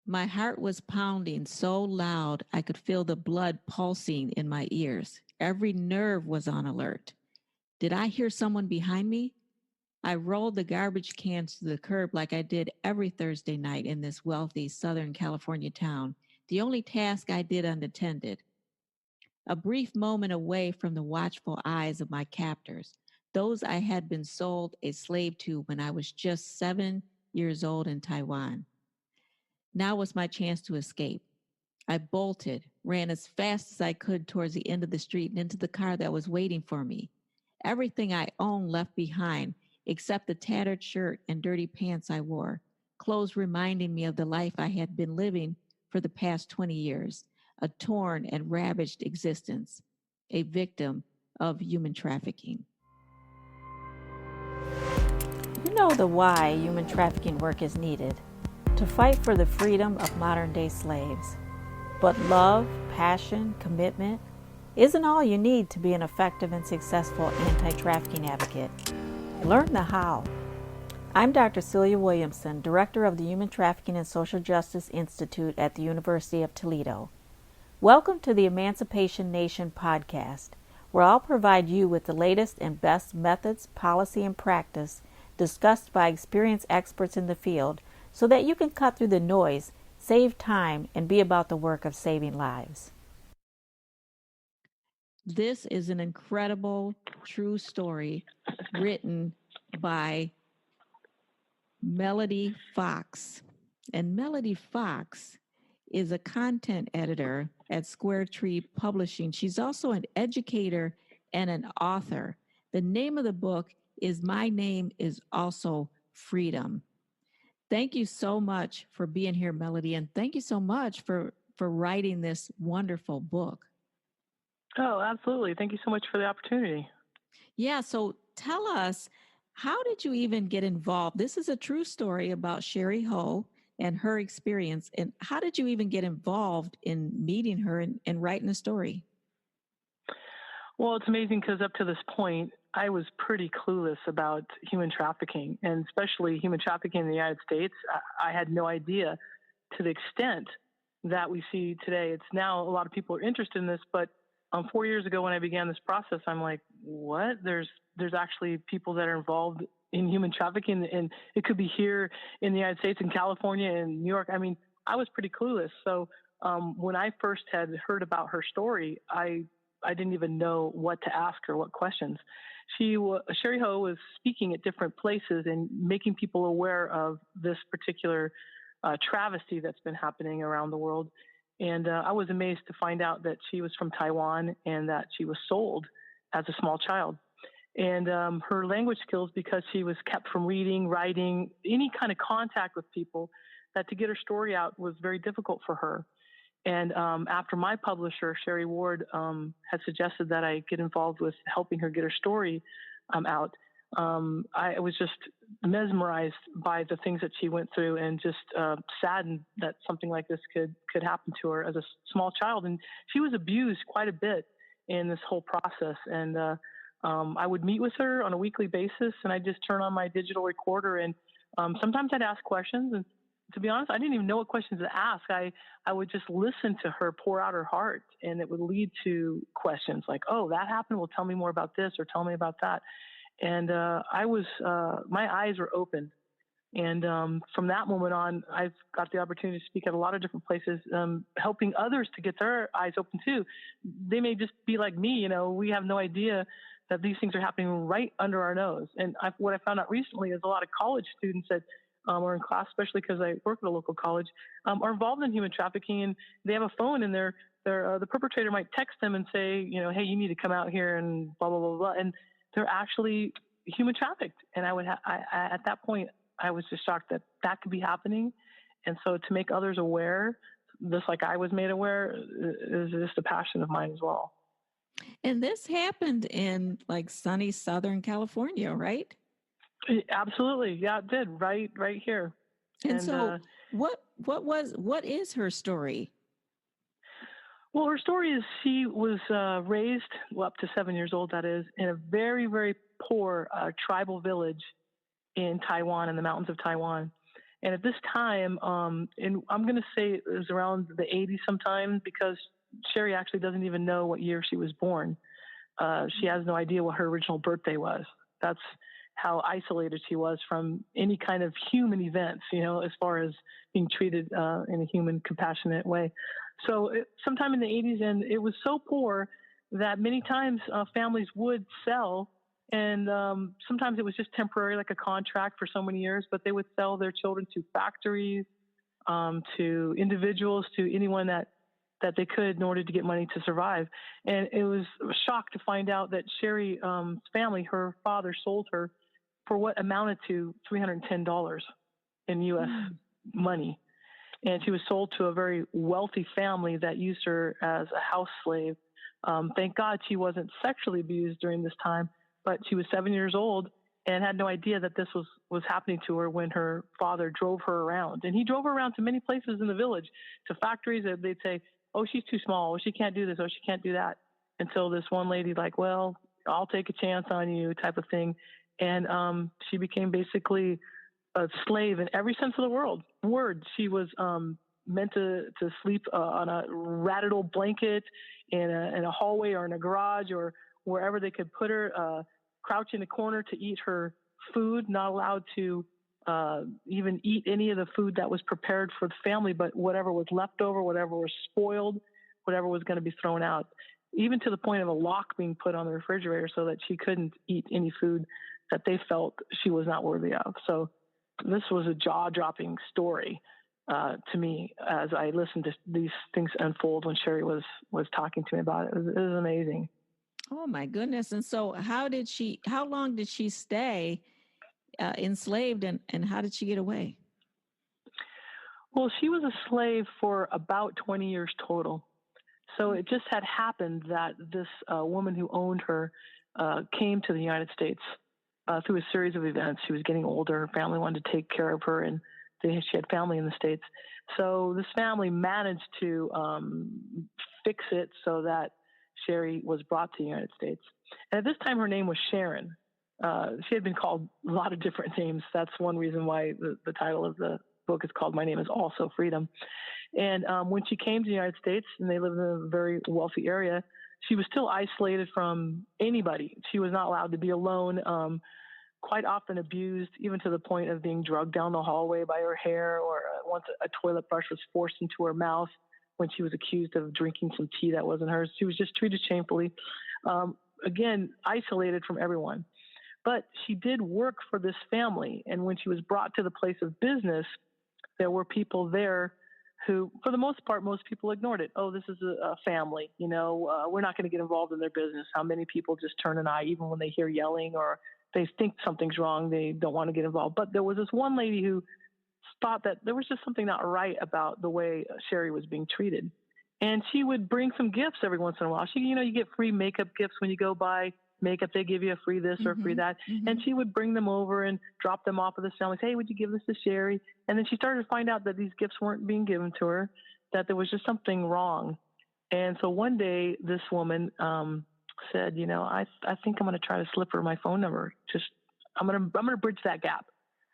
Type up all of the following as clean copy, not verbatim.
My heart was pounding so loud I could feel the blood pulsing in my ears. Every nerve was on alert. Did I hear someone behind me? I rolled the garbage cans to the curb like I did every Thursday night in this wealthy Southern California town, the only task I did unattended. A brief moment away from the watchful eyes of my captors, those I had been sold a slave to when I was just 7 years old in Taiwan. Now was my chance to escape. I bolted, ran as fast as I could towards the end of the street and into the car that was waiting for me. Everything I owned left behind, except the tattered shirt and dirty pants I wore, clothes reminding me of the life I had been living for the past 20 years, a torn and ravaged existence, a victim of human trafficking. You know the why human trafficking work is needed to fight for the freedom of modern day slaves. But love, passion, commitment isn't all you need to be an effective and successful anti-trafficking advocate. Learn the how. I'm Dr. Celia Williamson, Director of the Human Trafficking and Social Justice Institute at the University of Toledo. Welcome to the Emancipation Nation podcast, where I'll provide you with the latest and best methods, policy, and practice discussed by experienced experts in the field so that you can cut through the noise, save time, and be about the work of saving lives. This is an incredible, true story written by Melody Fox. And Melody Fox is a content editor at Square Tree Publishing. She's also an educator and an author. The name of the book is My Name is Also Freedom. Thank you so much for being here, Melody, and thank you so much for writing this wonderful book. Oh, absolutely. Thank you so much for the opportunity. Yeah, so tell us, how did you even get involved? This is a true story about Shari Ho and her experience. And how did you even get involved in meeting her and writing a story? Well, it's amazing because up to this point, I was pretty clueless about human trafficking, and especially human trafficking in the United States. I had no idea to the extent that we see today. It's now a lot of people are interested in this, but 4 years ago when I began this process, I'm like, what? There's actually people that are involved in human trafficking, and it could be here in the United States, in California, in New York. I mean, I was pretty clueless. So when I first had heard about her story, I didn't even know what to ask her, what questions. Shari Ho was speaking at different places and making people aware of this particular travesty that's been happening around the world. And I was amazed to find out that she was from Taiwan and that she was sold as a small child. And her language skills, because she was kept from reading, writing, any kind of contact with people, that to get her story out was very difficult for her. And after my publisher, Sherry Ward, had suggested that I get involved with helping her get her story out, I was just mesmerized by the things that she went through and just saddened that something like this could happen to her as a small child. And she was abused quite a bit in this whole process. And I would meet with her on a weekly basis, and I'd just turn on my digital recorder, and sometimes I'd ask questions. And to be honest, I didn't even know what questions to ask. I would just listen to her pour out her heart, and it would lead to questions like, oh, that happened? Well, tell me more about this, or tell me about that. And my eyes were opened. And from that moment on, I've got the opportunity to speak at a lot of different places, helping others to get their eyes open too. They may just be like me, we have no idea that these things are happening right under our nose. And what I found out recently is a lot of college students that are in class, especially because I work at a local college, are involved in human trafficking, and they have a phone, and the perpetrator might text them and say, hey, you need to come out here and blah, blah, blah, blah. And they're actually human trafficked. And at that point, I was just shocked that could be happening. And so to make others aware, just like I was made aware, is just a passion of mine as well. And this happened in like sunny Southern California, right? Absolutely. Yeah, it did. Right here. And so what is her story? Well, her story is she was raised, up to 7 years old, that is, in a very, very poor tribal village in Taiwan, in the mountains of Taiwan. And at this time, and I'm going to say it was around the 80s sometime, because Shari actually doesn't even know what year she was born. She has no idea what her original birthday was. That's how isolated she was from any kind of human events, as far as being treated in a human, compassionate way. So sometime in the 80s, and it was so poor that many times families would sell, and sometimes it was just temporary, like a contract for so many years, but they would sell their children to factories, to individuals, to anyone that they could in order to get money to survive. And it was a shock to find out that Shari's family, her father, sold her for what amounted to $310 in U.S. money. And she was sold to a very wealthy family that used her as a house slave. Thank God she wasn't sexually abused during this time, but she was 7 years old and had no idea that this was happening to her when her father drove her around. And he drove her around to many places in the village, to factories that they'd say, oh, she's too small. Oh, she can't do this. Oh, she can't do that. Until this one lady, like, well, I'll take a chance on you type of thing. And she became basically a slave in every sense of the word. She was meant to sleep on a ratted old blanket in a hallway or in a garage or wherever they could put her, crouch in a corner to eat her food, not allowed to even eat any of the food that was prepared for the family, but whatever was left over, whatever was spoiled, whatever was going to be thrown out, even to the point of a lock being put on the refrigerator so that she couldn't eat any food that they felt she was not worthy of. So this was a jaw-dropping story to me as I listened to these things unfold when Shari was talking to me about it. It was amazing. Oh my goodness. And so how long did she stay enslaved, and how did she get away? Well, she was a slave for about 20 years total. So it just had happened that this woman who owned her came to the United States through a series of events. She was getting older. Her family wanted to take care of her, and she had family in the States. So this family managed to fix it so that Shari was brought to the United States. And at this time, her name was Sharon. She had been called a lot of different names. That's one reason why the title of the book is called My Name is Also Freedom. And when she came to the United States, and they lived in a very wealthy area, she was still isolated from anybody. She was not allowed to be alone, quite often abused, even to the point of being drugged down the hallway by her hair, or once a toilet brush was forced into her mouth when she was accused of drinking some tea that wasn't hers. She was just treated shamefully. Again, isolated from everyone. But she did work for this family. And when she was brought to the place of business, there were people there who, for the most part, most people ignored it. Oh, this is a family, we're not going to get involved in their business. How many people just turn an eye even when they hear yelling or they think something's wrong, they don't want to get involved. But there was this one lady who thought that there was just something not right about the way Shari was being treated. And she would bring some gifts every once in a while. You get free makeup gifts when you go buy makeup. They give you a free this or free that. Mm-hmm. And she would bring them over and drop them off at the family. Say, hey, would you give this to Shari? And then she started to find out that these gifts weren't being given to her, that there was just something wrong. And so one day this woman said, I think I'm going to try to slip her my phone number. I'm going to bridge that gap.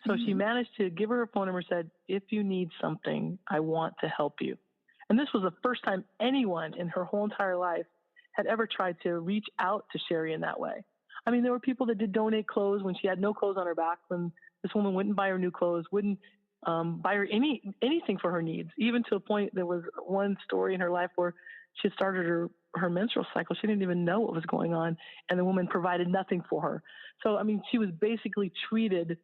So she managed to give her her phone number, said, if you need something, I want to help you. And this was the first time anyone in her whole entire life had ever tried to reach out to Shari in that way. I mean, there were people that did donate clothes when she had no clothes on her back, when this woman wouldn't buy her new clothes, wouldn't buy her anything for her needs, even to a point. There was one story in her life where she had started her menstrual cycle. She didn't even know what was going on, and the woman provided nothing for her. So, I mean, she was basically treated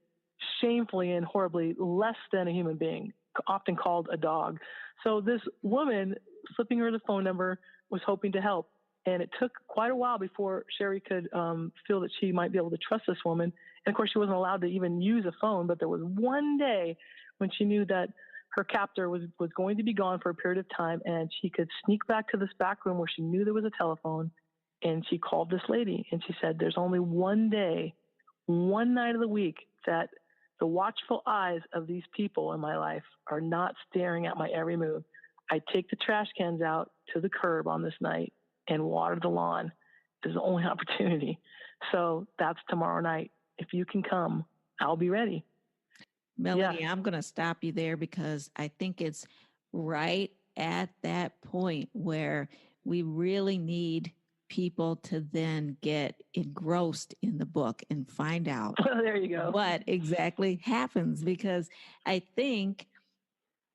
shamefully and horribly, less than a human being, often called a dog. So this woman, slipping her the phone number, was hoping to help. And it took quite a while before Shari could feel that she might be able to trust this woman. And of course, she wasn't allowed to even use a phone, but there was one day when she knew that her captor was going to be gone for a period of time, and she could sneak back to this back room where she knew there was a telephone, and she called this lady, and she said, there's only one day, one night of the week that the watchful eyes of these people in my life are not staring at my every move. I take the trash cans out to the curb on this night and water the lawn. Is the only opportunity. So that's tomorrow night. If you can come, I'll be ready. Melanie, I'm going to stop you there because I think it's right at that point where we really need people to then get engrossed in the book and find out There you go. what exactly happens, because I think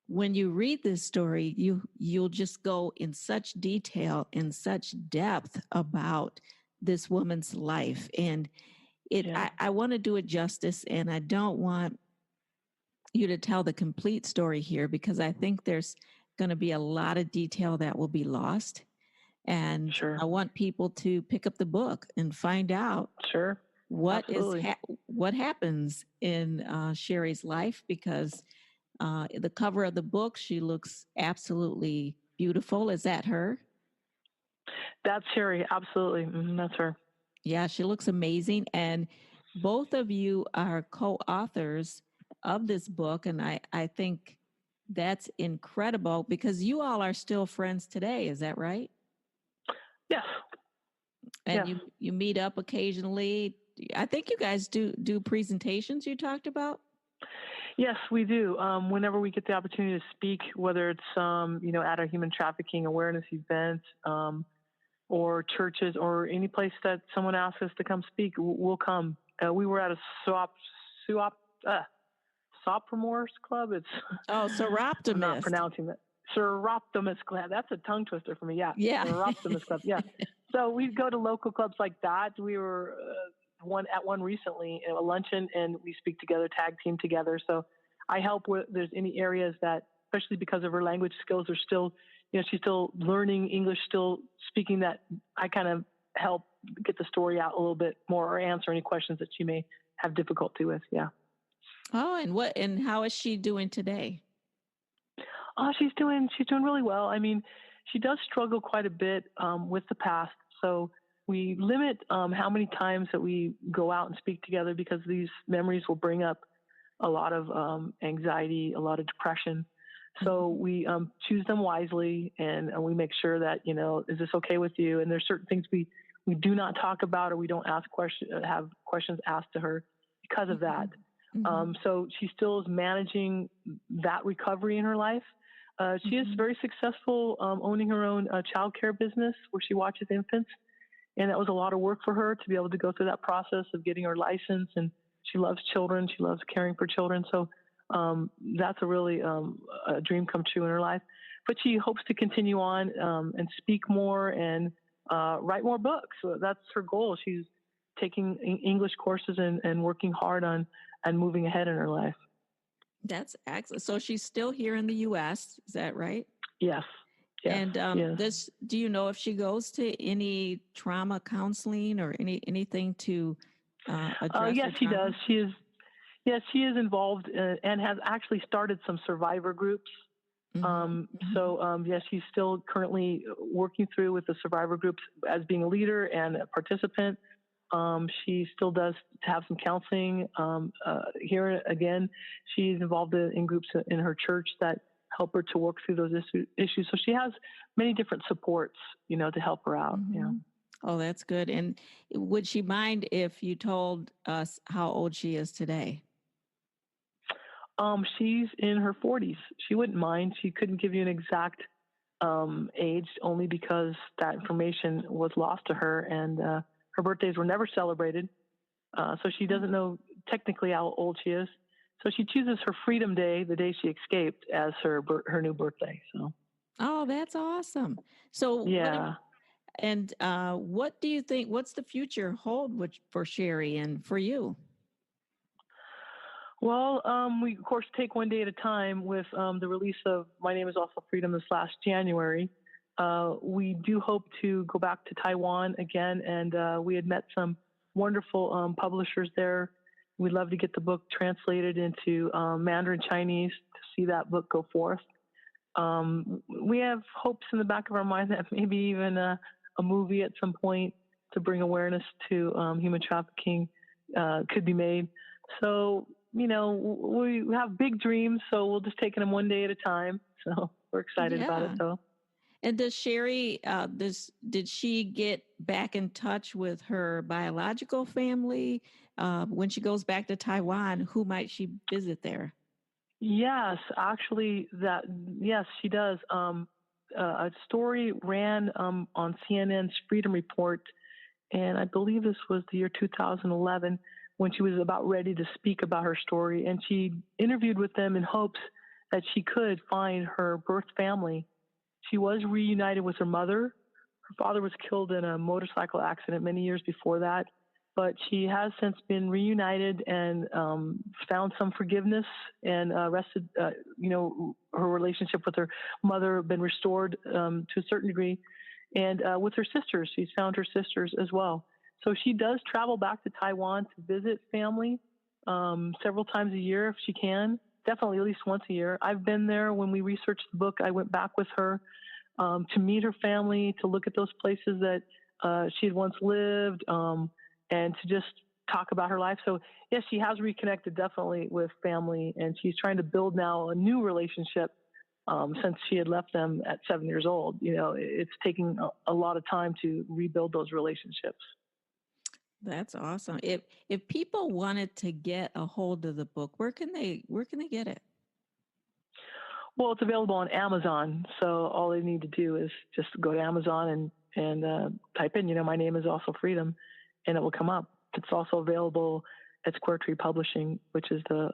when you read this story, you'll just go in such detail, in such depth about this woman's life. And I want to do it justice, and I don't want you to tell the complete story here because I think there's going to be a lot of detail that will be lost. And I want people to pick up the book and find out what what happens in Shari's life, because the cover of the book, she looks absolutely beautiful. Is that her? That's Shari. Absolutely. That's her. Yeah, she looks amazing. And both of you are co-authors of this book. And I think that's incredible because you all are still friends today. Is that right? Yes. And you meet up occasionally. I think you guys do presentations you talked about. Yes, we do. Whenever we get the opportunity to speak, whether it's at a human trafficking awareness event, or churches, or any place that someone asks us to come speak, we'll come. We were at a Sophomores Club. It's Soroptimist. I'm not pronouncing that. Soroptimist Club. That's a tongue twister for me. Yeah. Soroptimist Club. Yeah. So we go to local clubs like that. We were at one recently, a luncheon, and we speak together, tag team together. So I help where there's any areas that, especially because of her language skills, are still, she's still learning English, still speaking, that I kind of help get the story out a little bit more or answer any questions that she may have difficulty with. Yeah. Oh, and how is she doing today? Oh, she's doing really well. I mean, she does struggle quite a bit with the past. So we limit how many times that we go out and speak together, because these memories will bring up a lot of anxiety, a lot of depression. So we choose them wisely, and we make sure that, is this okay with you? And there's certain things we do not talk about, or we don't have questions asked to her because of that. So she still is managing that recovery in her life. She is very successful owning her own child care business where she watches infants. And that was a lot of work for her to be able to go through that process of getting her license. And she loves children. She loves caring for children. So that's a really a dream come true in her life. But she hopes to continue on and speak more and write more books. So that's her goal. She's taking English courses and working hard on and moving ahead in her life. That's excellent. So she's still here in the U.S., is that right? Yes. And do you know if she goes to any trauma counseling or anything to address? Yes, she does. She is involved and has actually started some survivor groups. So yes, she's still currently working through with the survivor groups as being a leader and a participant. She still does have some counseling. Here again, she's involved in groups in her church that help her to work through those issues. So she has many different supports, to help her out. Yeah. Oh, that's good. And would she mind if you told us how old she is today? She's in her 40s. She wouldn't mind. She couldn't give you an exact age, only because that information was lost to her, and her birthdays were never celebrated. So she doesn't know technically how old she is. So she chooses her Freedom Day, the day she escaped, as her new birthday. So. Oh, that's awesome. So yeah. What do you think? What's the future hold for Shari and for you? Well, we of course take one day at a time. With the release of My Name Is Also Freedom this last January, we do hope to go back to Taiwan again, and we had met some wonderful publishers there. We'd love to get the book translated into Mandarin Chinese to see that book go forth. We have hopes in the back of our mind that maybe even a movie at some point to bring awareness to human trafficking could be made. So, we have big dreams, so we'll just take them one day at a time. So we're excited about it, though. And does Shari, did she get back in touch with her biological family? when she goes back to Taiwan, who might she visit there? Yes, actually, yes, she does. A story ran on CNN's Freedom Report, and I believe this was the year 2011 when she was about ready to speak about her story, and she interviewed with them in hopes that she could find her birth family. She was reunited with her mother. Her father was killed in a motorcycle accident many years before that, but she has since been reunited and found some forgiveness and rested. Her relationship with her mother been restored to a certain degree, and with her sisters, she's found her sisters as well. So she does travel back to Taiwan to visit family several times a year if she can. Definitely at least once a year. I've been there when we researched the book. I went back with her to meet her family, to look at those places that she had once lived, and to just talk about her life. So, yes, she has reconnected definitely with family, and she's trying to build now a new relationship since she had left them at 7 years old. It's taking a lot of time to rebuild those relationships. That's awesome. If people wanted to get a hold of the book, where can they get it? Well, it's available on Amazon, so all they need to do is just go to Amazon and type in, my name is also Freedom, and it will come up. It's also available at Square Tree Publishing, which is the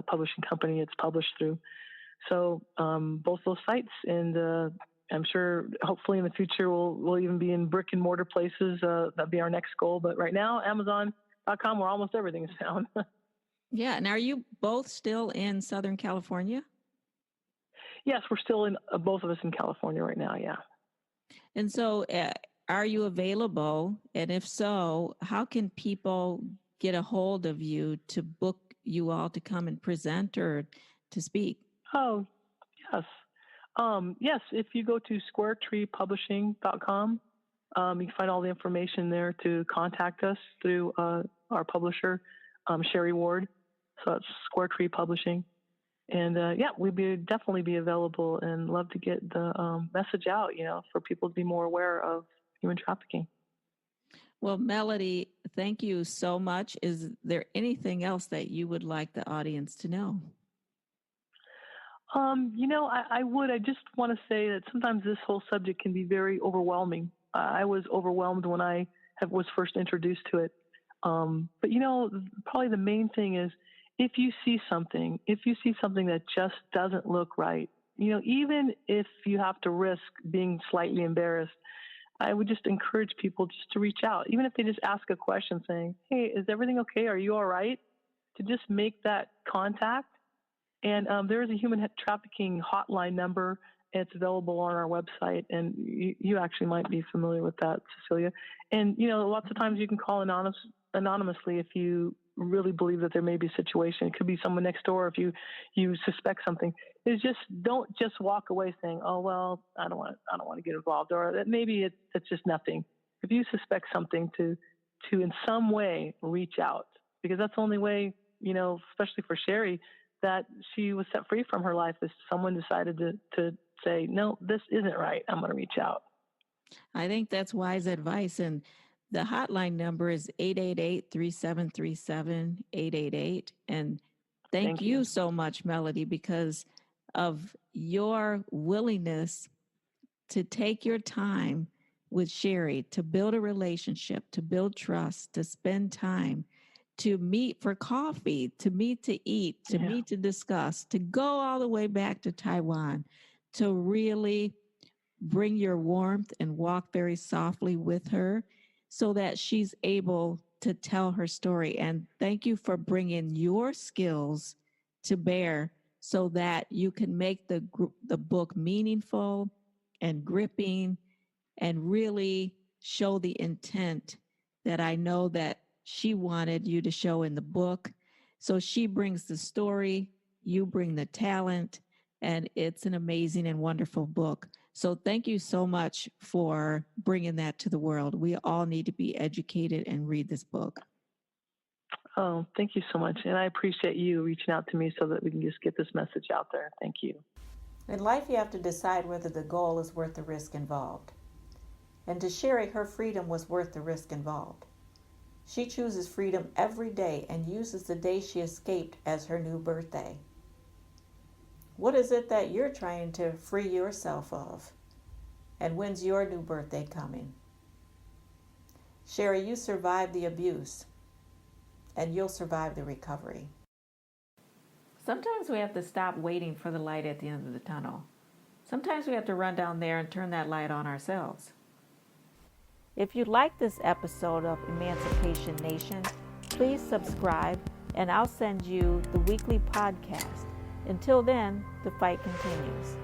publishing company it's published through. So both those sites, and I'm sure hopefully in the future we'll even be in brick and mortar places. That'll be our next goal. But right now, Amazon.com, where almost everything is found. Yeah. And are you both still in Southern California? Yes, we're still in, both of us in California right now, yeah. And so are you available? And if so, how can people get a hold of you to book you all to come and present or to speak? Oh, yes. Yes, if you go to squaretreepublishing.com, you can find all the information there to contact us through our publisher, Shari Ward. So that's Square Tree Publishing. And we'd definitely be available and love to get the message out, for people to be more aware of human trafficking. Well, Melody, thank you so much. Is there anything else that you would like the audience to know? I just want to say that sometimes this whole subject can be very overwhelming. I was overwhelmed when I was first introduced to it. But probably the main thing is if you see something that just doesn't look right, even if you have to risk being slightly embarrassed, I would just encourage people just to reach out, even if they just ask a question saying, hey, is everything okay? Are you all right? To just make that contact. And there is a human trafficking hotline number. It's available on our website, and you actually might be familiar with that, Cecilia. And, lots of times you can call anonymously if you really believe that there may be a situation. It could be someone next door if you suspect something. It's just don't just walk away saying, oh, well, I don't want to get involved, or that maybe it's just nothing. If you suspect something, to in some way reach out, because that's the only way, especially for Shari, that she was set free from her life, is someone decided to say, no, this isn't right. I'm going to reach out. I think that's wise advice. And the hotline number is 888-3737-888. And thank you so much, Melody, because of your willingness to take your time with Shari, to build a relationship, to build trust, to spend time, to meet for coffee, to meet to eat, to meet to discuss, to go all the way back to Taiwan, to really bring your warmth and walk very softly with her so that she's able to tell her story. And thank you for bringing your skills to bear so that you can make the book meaningful and gripping and really show the intent that I know that she wanted you to show in the book. So she brings the story, you bring the talent, and it's an amazing and wonderful book. So thank you so much for bringing that to the world. We all need to be educated and read this book. Oh, thank you so much. And I appreciate you reaching out to me so that we can just get this message out there. Thank you. In life, you have to decide whether the goal is worth the risk involved. And to Shari, her freedom was worth the risk involved. She chooses freedom every day and uses the day she escaped as her new birthday. What is it that you're trying to free yourself of? And when's your new birthday coming? Shari, you survived the abuse, and you'll survive the recovery. Sometimes we have to stop waiting for the light at the end of the tunnel. Sometimes we have to run down there and turn that light on ourselves. If you like this episode of Emancipation Nation, please subscribe and I'll send you the weekly podcast. Until then, the fight continues.